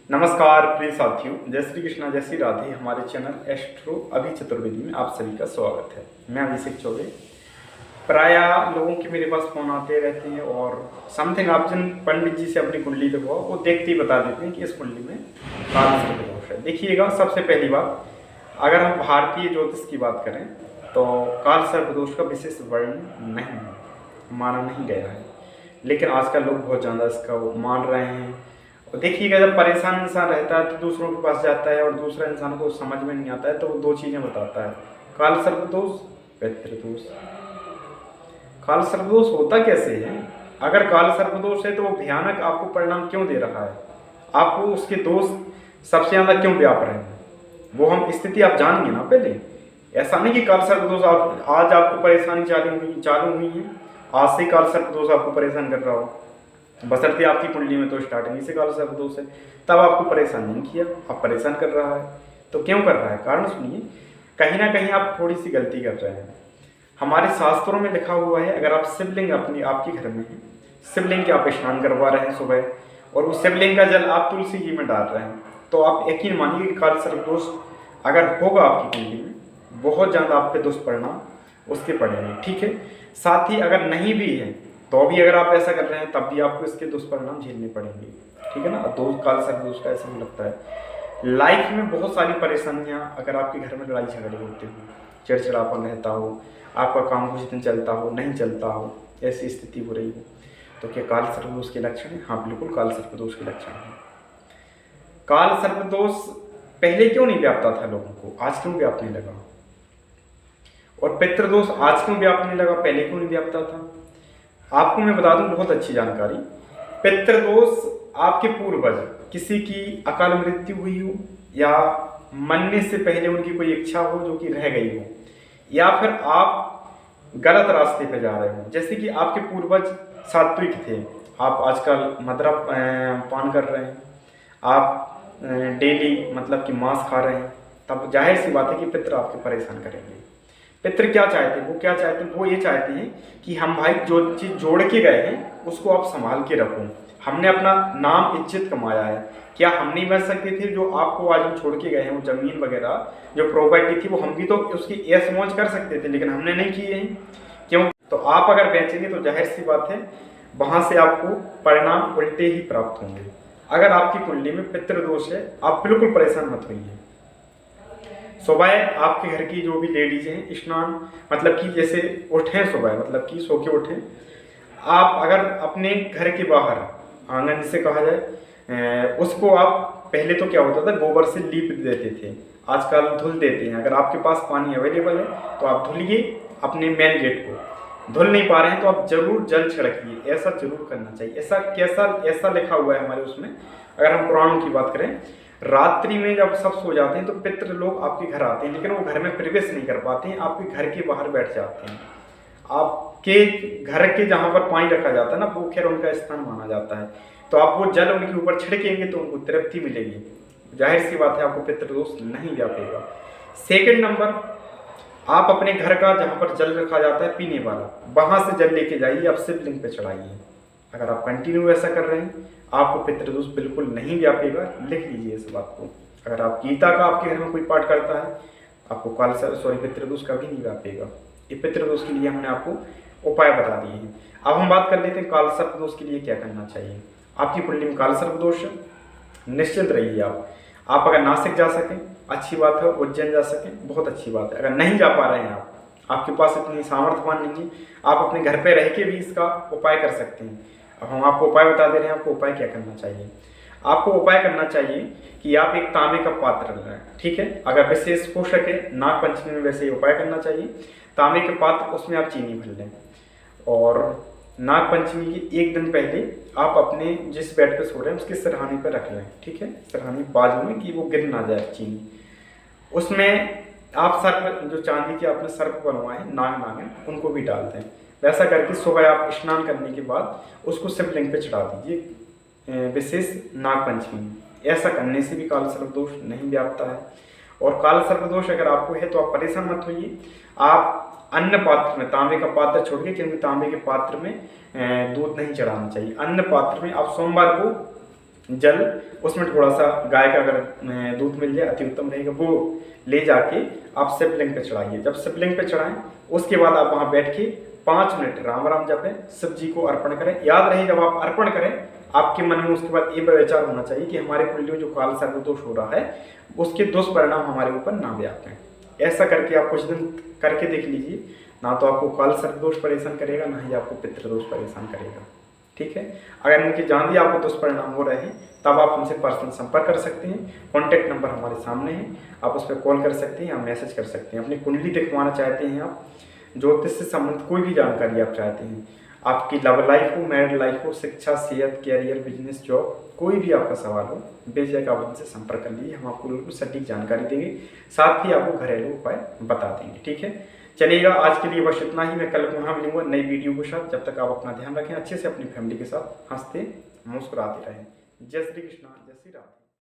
नमस्कार प्रिय साथियों, जय श्री कृष्णा, जय श्री राधे। हमारे चैनल एस्ट्रो अभी चतुर्वेदी में आप सभी का स्वागत है। मैं अभिषेक चौबे। प्राय लोगों के मेरे पास फोन आते रहते हैं और समथिंग आप जिन पंडित जी से अपनी कुंडली लगवाओ वो देखते ही बता देते हैं कि इस कुंडली में काल सर्प दोष है। देखिएगा, सबसे पहली बात, अगर हम भारतीय ज्योतिष की बात करें तो काल सर्प दोष का विशेष वर्णन नहीं है, माना नहीं गया है। लेकिन आजकल लोग बहुत ज़्यादा इसका वो मान रहे हैं। और देखिएगा, जब परेशान इंसान रहता है तो दूसरों के पास जाता है और दूसरा इंसान को समझ में नहीं आता है तो वो दो चीज़ें बताता है, काल सर्प दोष, पितृ दोष। काल सर्प दोष होता कैसे है? अगर काल सर्प दोष है तो वो भयानक आपको परिणाम क्यों दे रहा है? आपको उसके दोष सबसे ज़्यादा क्यों व्याप रहे हैं? वो हम स्थिति आप जानेंगे ना पहले। ऐसा नहीं कि काल सर्प दोष आज आपको परेशानी चालू हुई है, आज से काल सर्प दोष आपको परेशान कर रहा हो। बशर्ते आपकी कुंडली में तो स्टार्टिंग से काल सर्प दोष है, तब आपको परेशान नहीं किया, अब परेशान कर रहा है। तो क्यों कर रहा है? कारण सुनिए, कहीं ना कहीं आप थोड़ी सी गलती कर रहे हैं। हमारे शास्त्रों में लिखा हुआ है, अगर आप शिवलिंग आपके घर में है, शिवलिंग के आप स्नान करवा रहे हैं सुबह और उस शिवलिंग का जल आप तुलसी जी में डाल रहे हैं, तो आप यकीन मानिए कि काल सर्प दोष अगर होगा आपकी कुंडली में, बहुत ज़्यादा आप पे दुष्परिणाम उसके पड़ेंगे। ठीक है, साथ ही अगर नहीं भी है तो भी अगर आप ऐसा कर रहे हैं तब भी आपको इसके दुष्परिणाम झेलने पड़ेंगे। ठीक है ना। दो काल सर्प दोष का ऐसा मुझे लगता है लाइफ में बहुत सारी परेशानियां, अगर आपके घर में लड़ाई झगड़े होते हो, चिड़चिड़ापन रहता हो, आपका काम कुछ दिन चलता हो, नहीं चलता हो, ऐसी स्थिति हो रही हो, तो क्या काल सर्प दोष के लक्षण है? हाँ, बिल्कुल काल सर्प दोष के लक्षण है। काल सर्प दोष पहले क्यों नहीं व्यापता था लोगों को, आज क्यों व्यापने लगा? और पितृ दोष आज क्यों व्यापने लगा, पहले क्यों नहीं व्यापता था? आपको मैं बता दूं बहुत अच्छी जानकारी। पितृ दोष आपके पूर्वज किसी की अकाल मृत्यु हुई हो या मरने से पहले उनकी कोई इच्छा हो जो कि रह गई हो, या फिर आप गलत रास्ते पे जा रहे हो। जैसे कि आपके पूर्वज सात्विक थे, आप आजकल मदिरा पान कर रहे हैं, आप डेली मतलब कि मांस खा रहे हैं, तब जाहिर सी बात है कि पितृ आपके परेशान करेंगे। पितृ क्या चाहते हैं? वो क्या चाहते हैं? वो ये चाहते हैं कि हम भाई जो चीज़ जोड़ के गए हैं उसको आप संभाल के रखो। हमने अपना नाम इज्जत कमाया है, क्या हम नहीं बच सकते थे? जो आपको आज हम छोड़ के गए हैं, वो जमीन वगैरह जो प्रॉपर्टी थी, वो हम भी तो उसकी ऐश मौज कर सकते थे, लेकिन हमने नहीं किए हैं। क्यों? तो आप अगर बेचेंगे तो जाहिर सी बात है वहाँ से आपको परिणाम उल्टे ही प्राप्त होंगे। अगर आपकी कुंडली में पितृ दोष है, आप बिल्कुल परेशान मत होइए। सुबह आपके घर की जो भी लेडीज हैं, स्नान मतलब कि जैसे उठें सुबह, मतलब कि सो के उठें, आप अगर अपने घर के बाहर आंगन जिसे कहा जाए, उसको आप पहले तो क्या होता था, गोबर से लीप देते थे, आजकल धुल देते हैं। अगर आपके पास पानी अवेलेबल है तो आप धुलिए अपने मेन गेट को। धुल नहीं पा रहे हैं तो आप जरूर जल छिड़किए, ऐसा जरूर करना चाहिए। ऐसा लिखा हुआ है हमारे उसमें। अगर हम पुराणों की बात करें, रात्रि में जब सब सो जाते हैं तो पितृ लोग आपके घर आते हैं, लेकिन वो घर में प्रवेश नहीं कर पाते हैं, आपके घर के बाहर बैठ जाते हैं। आपके घर के जहाँ पर पानी रखा जाता है ना, वो खैर उनका स्थान माना जाता है, तो आप वो जल उनके ऊपर छिड़केंगे तो उनको तृप्ति मिलेगी। जाहिर सी बात है आपको पितृ दोष नहीं व्यापेगा। सेकेंड नंबर, आप अपने घर का जहाँ पर जल रखा जाता है पीने वाला, वहाँ से जल लेके जाइए, आप शिवलिंग पे चढ़ाइए। अगर आप कंटिन्यू ऐसा कर रहे हैं आपको पितृ दोष बिल्कुल नहीं व्यापेगा। लिख लीजिए इस बात को। अगर आप गीता का आपके घर में कोई पाठ करता है, आपको पितृ दोष कभी नहीं व्यापेगा। ये पितृ दोष के लिए हमने आपको उपाय बता दिए हैं। अब हम बात कर लेते हैं काल सर्प दोष के लिए क्या करना चाहिए। आपकी कुंडली में काल सर्प दोष है, निश्चिंत रहिए आप अगर नासिक जा सकें अच्छी बात है, उज्जैन जा सकें बहुत अच्छी बात है। अगर नहीं जा पा रहे हैं आपके पास इतनी सामर्थ्यवान नहीं है, आप अपने घर पे रह के भी इसका उपाय कर सकते हैं। अब हम आपको उपाय बता दे रहे हैं, आपको उपाय क्या करना चाहिए। आपको उपाय करना चाहिए कि आप एक तांबे का पात्र लें। ठीक है, अगर विशेष हो सके नाग पंचमी में वैसे ही उपाय करना चाहिए। तांबे के पात्र, उसमें आप चीनी भर लें और नाग पंचमी के एक दिन पहले आप अपने जिस बेड पे सो रहे हैं उसके सिरहाने पर रख लें। ठीक है, सिरहाने बाजू में, कि वो गिर ना जाए चीनी। उसमें आप सर्प, जो चांदी के आपने सर्प बनवाए नागिन, उनको भी डाल दें। वैसा करके सुबह आप स्नान करने के बाद उसको शिवलिंग पे चढ़ा दीजिए, विशेष नाग पंचमी में। ऐसा करने से भी काल सर्प दोष नहीं व्यापता है। और काल सर्प दोष अगर आपको है तो आप परेशान मत होइए। आप अन्न पात्र में, तांबे का पात्र छोड़ के, क्योंकि तांबे के पात्र में दूध नहीं चढ़ाना चाहिए। अन्न पात्र में आप सोमवार को जल, उसमें थोड़ा सा गाय का अगर दूध मिल जाए अति उत्तम रहेगा, वो ले जाके आप शिवलिंग पे चढ़ाइए। जब शिवलिंग पे चढ़ाएं उसके बाद आप वहाँ बैठ के 5 मिनट राम राम जपें, शिव जी को अर्पण करें। याद रहे जब आप अर्पण करें आपके मन में उसके बाद ये विचार होना चाहिए कि हमारे कुंडली जो काल सर्पदोष हो रहा है उसके दुष्परिणाम हमारे ऊपर ना व्यापें। ऐसा करके आप कुछ दिन करके देख लीजिए, ना तो आपको काल सर्पदोष परेशान करेगा, ना ही आपको पितृदोष परेशान करेगा। ठीक है, अगर इनकी जान दी आपको दुष्परिणाम हो रहे हैं तब आप हमसे पर्सनल संपर्क कर सकते हैं। कॉन्टैक्ट नंबर हमारे सामने है, आप उस पर कॉल कर सकते हैं या मैसेज कर सकते हैं। अपनी कुंडली दिखवाना चाहते हैं आप, ज्योतिष से संबंधित कोई भी जानकारी आप चाहते हैं, आपकी लव लाइफ हो, मैरिड लाइफ हो, शिक्षा, सेहत, कैरियर, बिजनेस, जॉब, कोई भी आपका सवाल हो, बेझिझक आप हमसे संपर्क कर लीजिए। हम आपको बिल्कुल सटीक जानकारी देंगे, साथ ही आपको घरेलू उपाय बता देंगे। ठीक है, चलिएगा आज के लिए बस इतना ही। मैं कल पुनः मिलूंगा नई वीडियो के साथ। जब तक आप अपना ध्यान रखें, अच्छे से अपनी फैमिली के साथ हंसते मुस्कुराते रहें। जय श्री कृष्णा, जय श्री राधे।